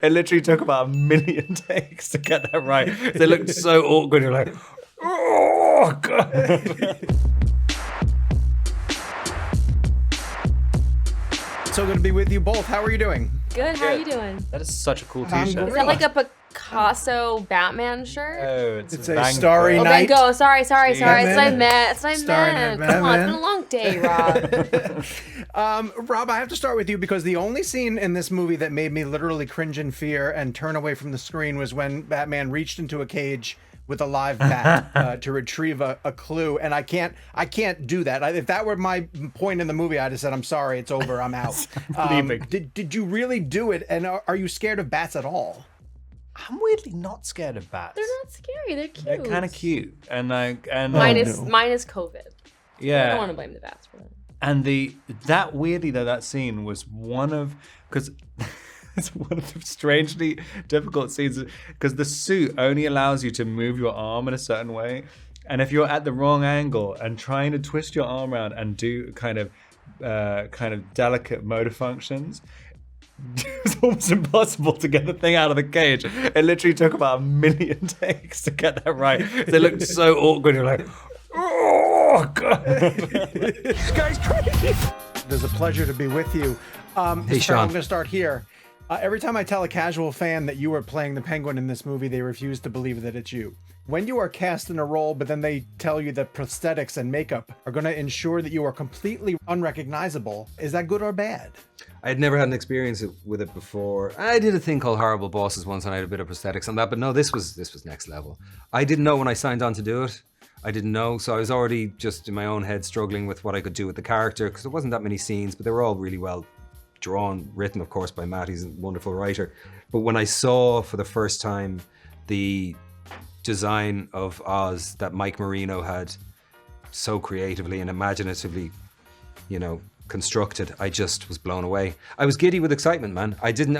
It literally took about 1 million takes to get that right. They looked so awkward. You're like, oh, God. So good to be with you both. How are you doing? Good, how are you doing? That is such a cool I'm t-shirt. Is that like a Picasso Batman shirt? Oh, It's a Van starry Gogh. Oh, night. Van Gogh. Sorry. That's what I meant. That's what I Starry meant. Night Come on, it's Batman. been a long day, Rob. Rob, I have to start with you because the only scene in this movie that made me literally cringe in fear and turn away from the screen was when Batman reached into a cage with a live bat to retrieve a clue, and I can't do that. If that were my point in the movie, I'd have said, "I'm sorry, it's over, I'm out." Did you really do it? And are you scared of bats at all? I'm weirdly not scared of bats. They're not scary. They're cute. They're kind of cute, and Minus COVID. yeah. I don't want to blame the bats for that. And that weirdly though, that scene was one of, because it's one of the strangely difficult scenes, because the suit only allows you to move your arm in a certain way, and if you're at the wrong angle and trying to twist your arm around and do kind of delicate motor functions, it's almost impossible to get the thing out of the cage. It literally took about 1 million takes to get that right. They looked so awkward. You're like, oh, God. This guy's crazy. It is a pleasure to be with you. Hey, Sean. I'm going to start here. Every time I tell a casual fan that you are playing the Penguin in this movie, they refuse to believe that it's you. When you are cast in a role, but then they tell you that prosthetics and makeup are going to ensure that you are completely unrecognizable, is that good or bad? I had never had an experience with it before. I did a thing called Horrible Bosses once, and I had a bit of prosthetics on that. But no, this was next level. I didn't know when I signed on to do it. I didn't know, so I was already just in my own head struggling with what I could do with the character, because there wasn't that many scenes, but they were all really well drawn, written, of course, by Matt. He's a wonderful writer. But when I saw for the first time the design of Oz that Mike Marino had so creatively and imaginatively, constructed, I just was blown away. I was giddy with excitement, man. I didn't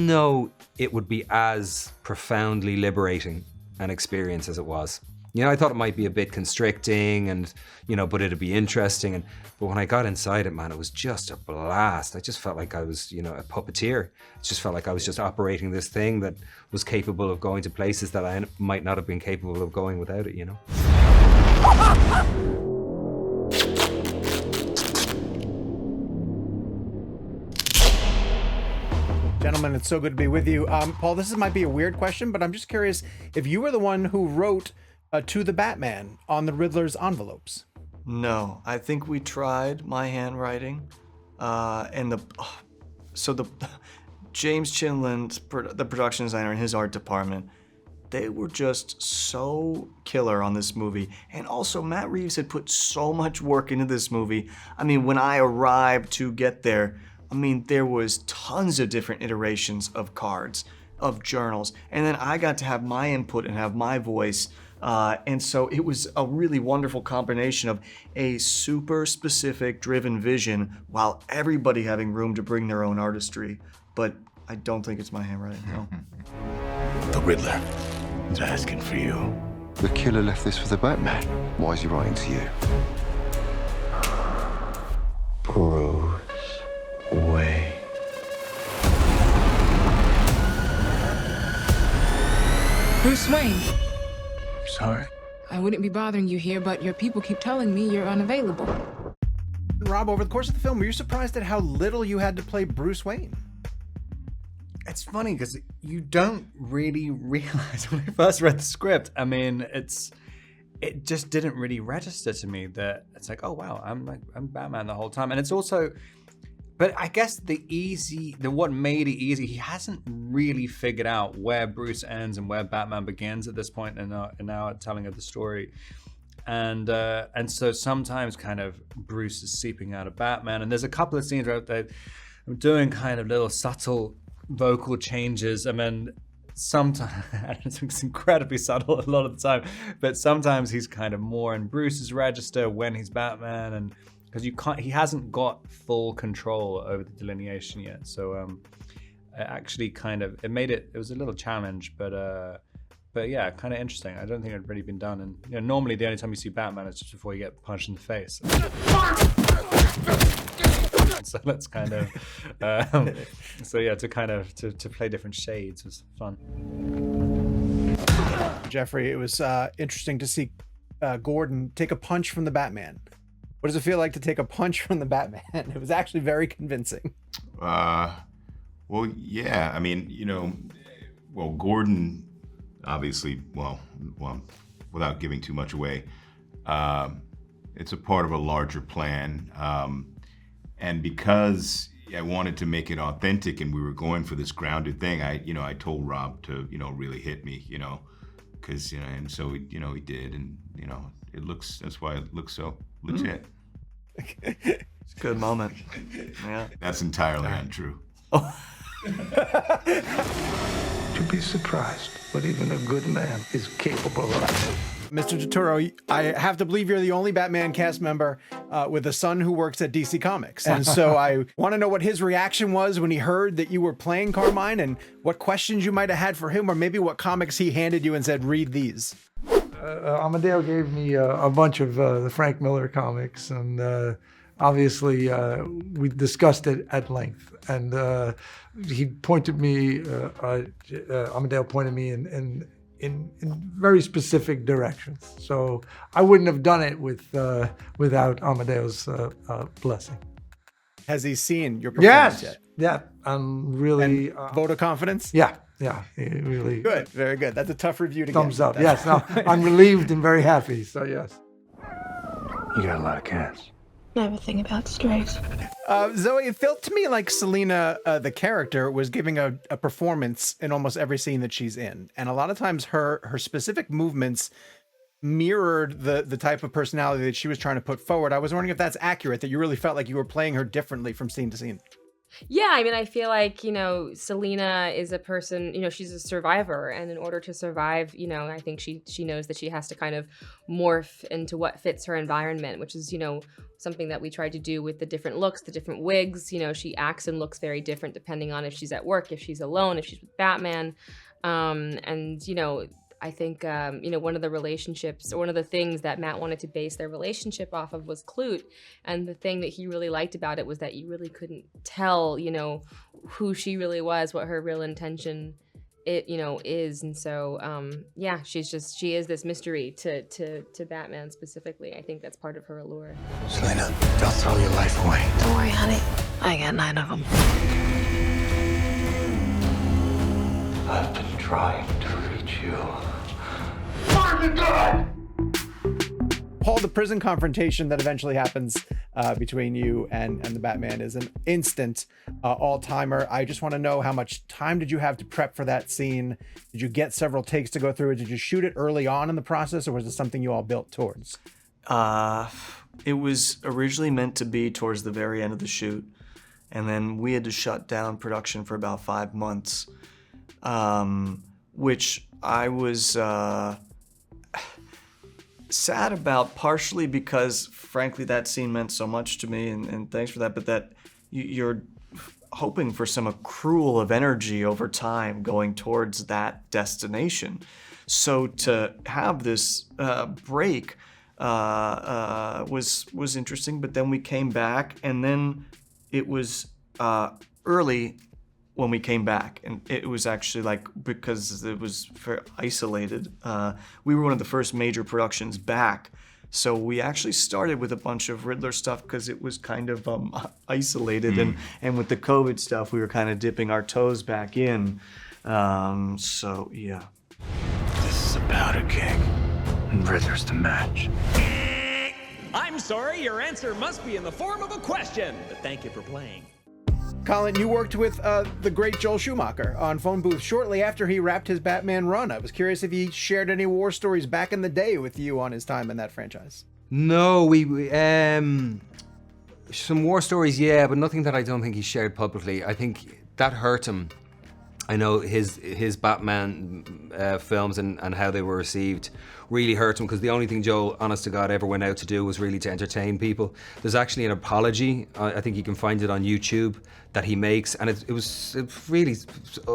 know it would be as profoundly liberating an experience as it was. I thought it might be a bit constricting and, but it'd be interesting. But when I got inside it, man, it was just a blast. I just felt like I was, a puppeteer. It just felt like I was just operating this thing that was capable of going to places that I might not have been capable of going without it, Gentlemen, it's so good to be with you. Paul, this might be a weird question, but I'm just curious if you were the one who wrote to the Batman on the Riddler's envelopes. No, I think we tried my handwriting, and James Chinland, the production designer in his art department, they were just so killer on this movie. And also Matt Reeves had put so much work into this movie. I mean, when I arrived to get there, there was tons of different iterations of cards, of journals, and then I got to have my input and have my voice. And so it was a really wonderful combination of a super specific driven vision while everybody having room to bring their own artistry. But I don't think it's my handwriting, no. The Riddler is asking for you. The killer left this for the Batman. Why is he writing to you? Bruce Wayne. Bruce Wayne. Sorry? I wouldn't be bothering you here, but your people keep telling me you're unavailable. Rob, over the course of the film, were you surprised at how little you had to play Bruce Wayne? It's funny because you don't really realize when I first read the script. It just didn't really register to me that it's like, oh wow, I'm Batman the whole time. And it's also, but I guess what made it easy, he hasn't really figured out where Bruce ends and where Batman begins at this point in our telling of the story. And so sometimes kind of Bruce is seeping out of Batman, and there's a couple of scenes where I'm doing kind of little subtle vocal changes, and then sometimes it's incredibly subtle a lot of the time, but sometimes he's kind of more in Bruce's register when he's Batman, and because he hasn't got full control over the delineation yet. So it actually it was a little challenge, but yeah, kind of interesting. I don't think it had really been done. And normally the only time you see Batman is just before you get punched in the face. So let's kind of, to play different shades was fun. Jeffrey, it was interesting to see Gordon take a punch from the Batman. What does it feel like to take a punch from the Batman? It was actually very convincing. Well, yeah. I mean, Gordon, obviously, without giving too much away, it's a part of a larger plan. And because I wanted to make it authentic and we were going for this grounded thing, I told Rob to, really hit me, because, and so, he did. And, that's why it looks so legit. It's a good moment. Yeah. That's entirely untrue. To be surprised what even a good man is capable of. Mr. Turturro, I have to believe you're the only Batman cast member with a son who works at DC Comics. And so I want to know what his reaction was when he heard that you were playing Carmine and what questions you might have had for him, or maybe what comics he handed you and said, read these. Amedeo gave me a bunch of the Frank Miller comics, and obviously we discussed it at length. And he pointed me, Amedeo pointed me in very specific directions. So I wouldn't have done it without Amadeo's blessing. Has he seen your performance yet? Yeah, I'm really... vote of confidence? Yeah, really... Good, very good. That's a tough review to thumbs get. Up, yes. No, I'm relieved and very happy, so yes. You got a lot of cats. I have a thing about strays. Zoe, it felt to me like Selina, the character, was giving a performance in almost every scene that she's in. And a lot of times her specific movements mirrored the type of personality that she was trying to put forward. I was wondering if that's accurate, that you really felt like you were playing her differently from scene to scene. Yeah, I mean, I feel like, Selina is a person, she's a survivor. And in order to survive, I think she knows that she has to kind of morph into what fits her environment, which is, something that we tried to do with the different looks, the different wigs. She acts and looks very different depending on if she's at work, if she's alone, if she's with Batman. I think, one of the relationships, or one of the things that Matt wanted to base their relationship off of was Clute. And the thing that he really liked about it was that you really couldn't tell, who she really was, what her real intention is. And so, she is this mystery to Batman specifically. I think that's part of her allure. Selina, don't throw your life away. Don't worry, honey. I got 9 of them. I've been trying to reach you. Paul, the prison confrontation that eventually happens between you and the Batman is an instant all-timer. I just want to know, how much time did you have to prep for that scene? Did you get several takes to go through it? Did you shoot it early on in the process, or was it something you all built towards? It was originally meant to be towards the very end of the shoot, and then we had to shut down production for about 5 months, which I was sad about, partially because, frankly, that scene meant so much to me, and thanks for that, but that you're hoping for some accrual of energy over time going towards that destination. So to have this break was interesting, but then we came back, and then it was early when we came back, and it was actually because it was very isolated, we were one of the first major productions back, so we actually started with a bunch of Riddler stuff because it was kind of isolated, and with the COVID stuff we were kind of dipping our toes back in, so yeah. This is a powder keg, and Riddler's the match. I'm sorry, your answer must be in the form of a question, but thank you for playing. Colin, you worked with the great Joel Schumacher on Phone Booth shortly after he wrapped his Batman run. I was curious if he shared any war stories back in the day with you on his time in that franchise. No, we some war stories, yeah, but nothing that I don't think he shared publicly. I think that hurt him. I know his Batman films and how they were received really hurt him, because the only thing Joel, honest to God, ever went out to do was really to entertain people. There's actually an apology, I think you can find it on YouTube, that he makes, and it was really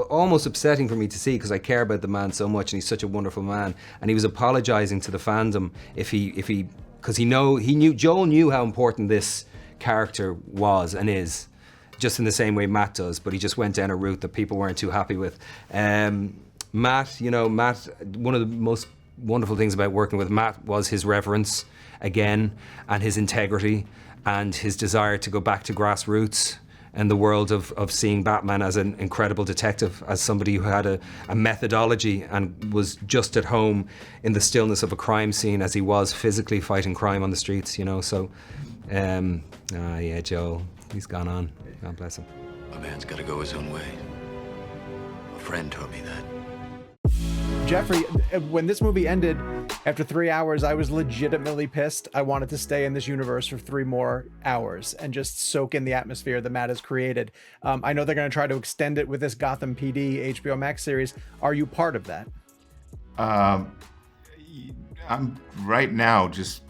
almost upsetting for me to see, because I care about the man so much and he's such a wonderful man, and he was apologizing to the fandom because Joel knew how important this character was and is, just in the same way Matt does, but he just went down a route that people weren't too happy with. Matt, one of the most wonderful things about working with Matt was his reverence, again, and his integrity, and his desire to go back to grassroots and the world of seeing Batman as an incredible detective, as somebody who had a methodology and was just at home in the stillness of a crime scene as he was physically fighting crime on the streets, So, yeah, Joel, he's gone on. God bless him. A man's got to go his own way. A friend taught me that. Jeffrey, when this movie ended, after 3 hours, I was legitimately pissed. I wanted to stay in this universe for 3 more hours and just soak in the atmosphere that Matt has created. I know they're going to try to extend it with this Gotham PD HBO Max series. Are you part of that? I'm right now just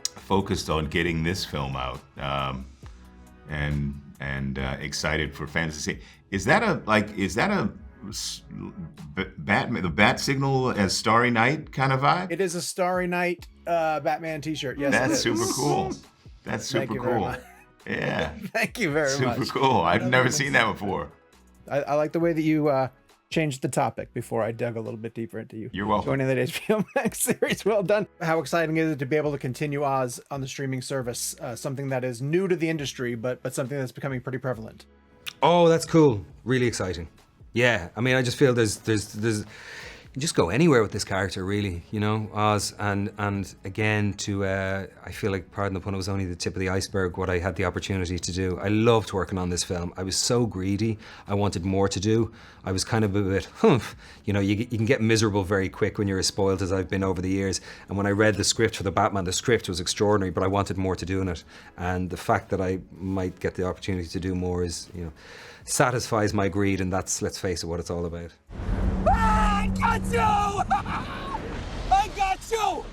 focused on getting this film out, and excited for fans to see. Is that a Batman, the Bat Signal as Starry Night kind of vibe? It is a Starry Night Batman t-shirt. Yes, that's it is. super cool. That's super cool. Yeah. Thank you very much. Super cool. I've never seen that before. I like the way that you changed the topic before I dug a little bit deeper into you. You're welcome. Joining that HBO Max series. Well done. How exciting is it to be able to continue Oz on the streaming service? Something that is new to the industry, but something that's becoming pretty prevalent. Oh, that's cool. Really exciting. Yeah, I mean, I just feel there's you just go anywhere with this character, really, Oz, and again, I feel like, pardon the pun, it was only the tip of the iceberg what I had the opportunity to do. I loved working on this film. I was so greedy. I wanted more to do. I was kind of a bit, you can get miserable very quick when you're as spoiled as I've been over the years. And when I read the script for the Batman, the script was extraordinary, but I wanted more to do in it. And the fact that I might get the opportunity to do more is, satisfies my greed, and that's, let's face it, what it's all about. I got you! I got you!